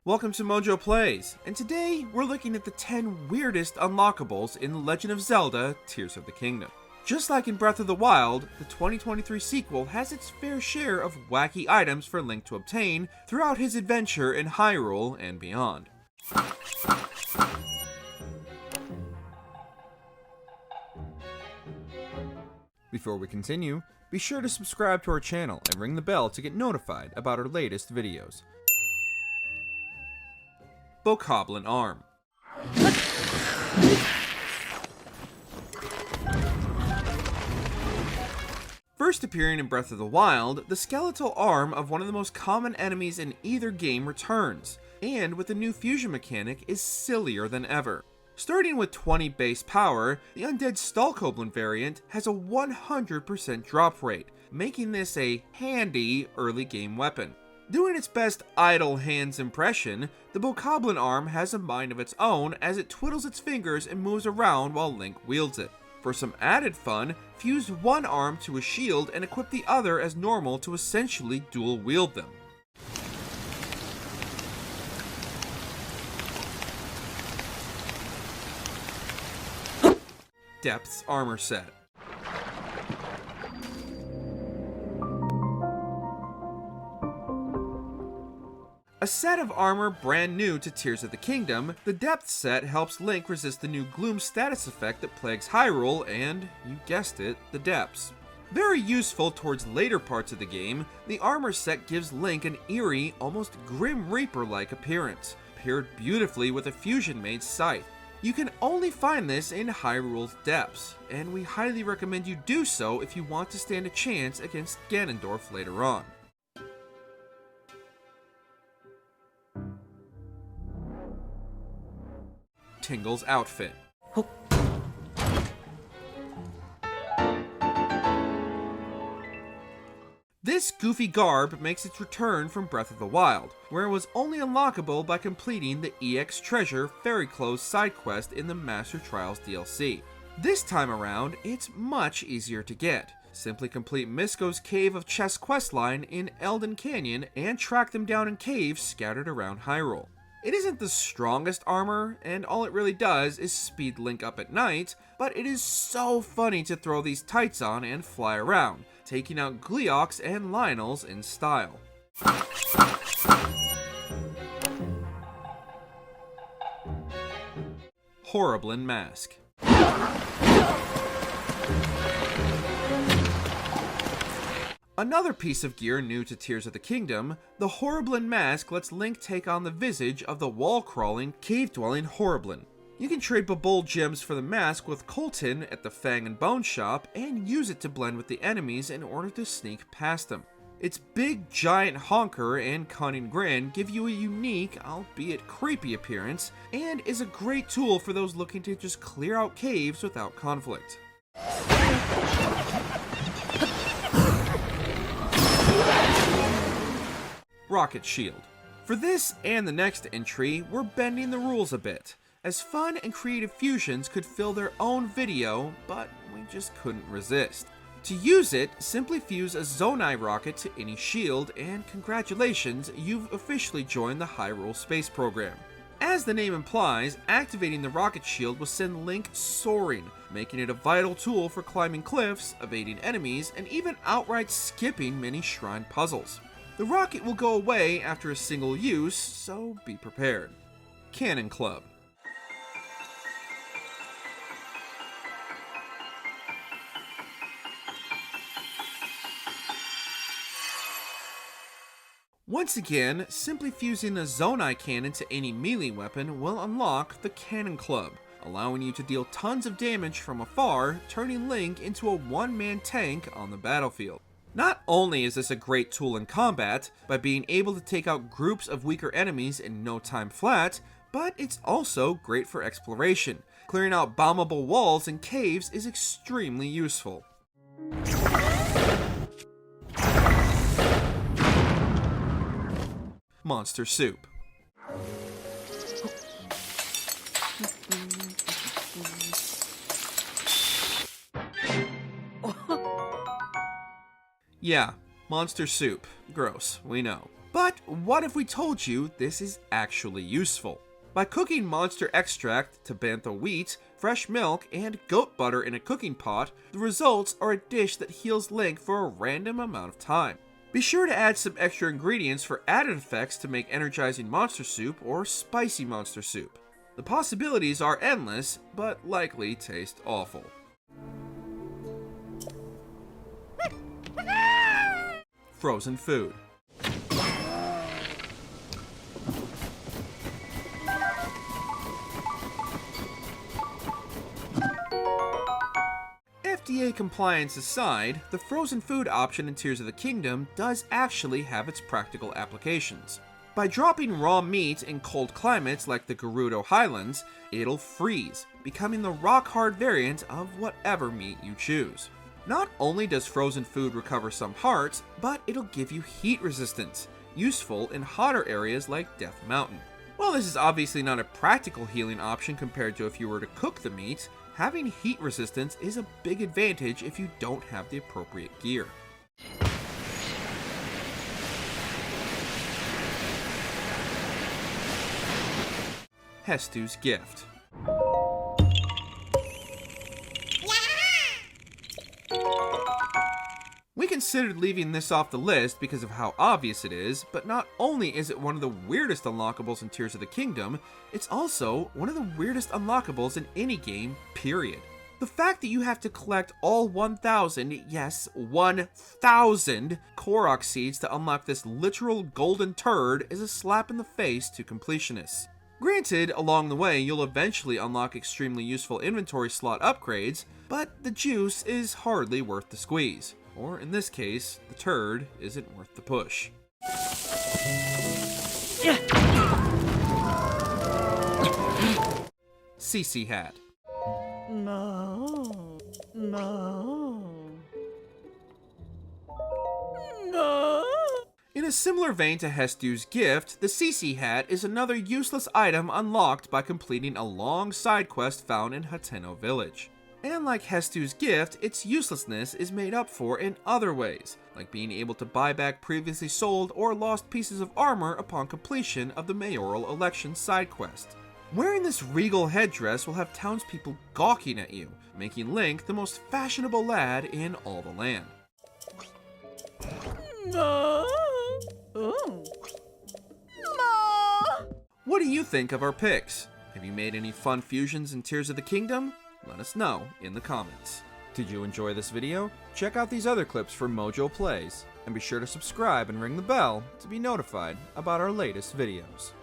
Welcome to MojoPlays, and today we're looking at the 10 weirdest unlockables in The Legend of Zelda: Tears of the Kingdom. Just like in Breath of the Wild, the 2023 sequel has its fair share of wacky items for Link to obtain throughout his adventure in Hyrule and beyond. Before we continue, be sure to subscribe to our channel and ring the bell to get notified about our latest videos. Bokoblin Arm. First appearing in Breath of the Wild, the skeletal arm of one of the most common enemies in either game returns, and with the new fusion mechanic is sillier than ever. Starting with 20 base power, the undead Bokoblin variant has a 100% drop rate, making this a handy early game weapon. Doing its best idle hands impression, the Bokoblin arm has a mind of its own as it twiddles its fingers and moves around while Link wields it. For some added fun, fuse one arm to a shield and equip the other as normal to essentially dual wield them. Depth's Armor Set. A set of armor brand new to Tears of the Kingdom, the Depth set helps Link resist the new Gloom status effect that plagues Hyrule and, you guessed it, the Depths. Very useful towards later parts of the game, the armor set gives Link an eerie, almost Grim Reaper-like appearance, paired beautifully with a fusion-made scythe. You can only find this in Hyrule's Depths, and we highly recommend you do so if you want to stand a chance against Ganondorf later on. Tingle's Outfit. This goofy garb makes its return from Breath of the Wild, where it was only unlockable by completing the EX Treasure Fairy Clothes side quest in the Master Trials DLC. This time around, it's much easier to get. Simply complete Misko's Cave of Chess questline in Elden Canyon and track them down in caves scattered around Hyrule. It isn't the strongest armor, and all it really does is speed Link up at night, but it is so funny to throw these tights on and fly around, taking out Gleeoks and Lionels in style. Horriblin Mask. Another piece of gear new to Tears of the Kingdom, the Horriblin Mask lets Link take on the visage of the wall-crawling, cave-dwelling Horriblin. You can trade Bewildered gems for the mask with Colton at the Fang and Bone shop and use it to blend with the enemies in order to sneak past them. Its big giant honker and cunning grin give you a unique, albeit creepy appearance, and is a great tool for those looking to just clear out caves without conflict. Rocket Shield. For this and the next entry, we're bending the rules a bit, as fun and creative fusions could fill their own video, but we just couldn't resist. To use it, simply fuse a Zonai rocket to any shield, and congratulations, you've officially joined the Hyrule Space Program. As the name implies, activating the rocket shield will send Link soaring, making it a vital tool for climbing cliffs, evading enemies, and even outright skipping many shrine puzzles. The rocket will go away after a single use, so be prepared. Cannon Club. Once again, simply fusing a Zonai cannon to any melee weapon will unlock the Cannon Club, allowing you to deal tons of damage from afar, turning Link into a one-man tank on the battlefield. Not only is this a great tool in combat, by being able to take out groups of weaker enemies in no time flat, but it's also great for exploration. Clearing out bombable walls and caves is extremely useful. Monster Soup. Yeah, monster soup. Gross, we know. But what if we told you this is actually useful? By cooking monster extract, Tabantha wheat, fresh milk, and goat butter in a cooking pot, the results are a dish that heals Link for a random amount of time. Be sure to add some extra ingredients for added effects to make energizing monster soup or spicy monster soup. The possibilities are endless, but likely taste awful. Frozen food. FDA compliance aside, the frozen food option in Tears of the Kingdom does actually have its practical applications. By dropping raw meat in cold climates like the Gerudo Highlands, it'll freeze, becoming the rock-hard variant of whatever meat you choose. Not only does frozen food recover some hearts, but it'll give you heat resistance, useful in hotter areas like Death Mountain. While this is obviously not a practical healing option compared to if you were to cook the meat, having heat resistance is a big advantage if you don't have the appropriate gear. Hestu's gift. We considered leaving this off the list because of how obvious it is, but not only is it one of the weirdest unlockables in Tears of the Kingdom, it's also one of the weirdest unlockables in any game, period. The fact that you have to collect all 1,000, yes, 1,000 Korok seeds to unlock this literal golden turd is a slap in the face to completionists. Granted, along the way, you'll eventually unlock extremely useful inventory slot upgrades, but the juice is hardly worth the squeeze. Or in this case, the turd isn't worth the push. CC Hat. No. In a similar vein to Hestu's gift, the CC Hat is another useless item unlocked by completing a long side quest found in Hateno Village. And like Hestu's gift, its uselessness is made up for in other ways, like being able to buy back previously sold or lost pieces of armor upon completion of the mayoral election side quest. Wearing this regal headdress will have townspeople gawking at you, making Link the most fashionable lad in all the land. No. What do you think of our picks? Have you made any fun fusions in Tears of the Kingdom? Let us know in the comments. Did you enjoy this video? Check out these other clips from MojoPlays, and be sure to subscribe and ring the bell to be notified about our latest videos.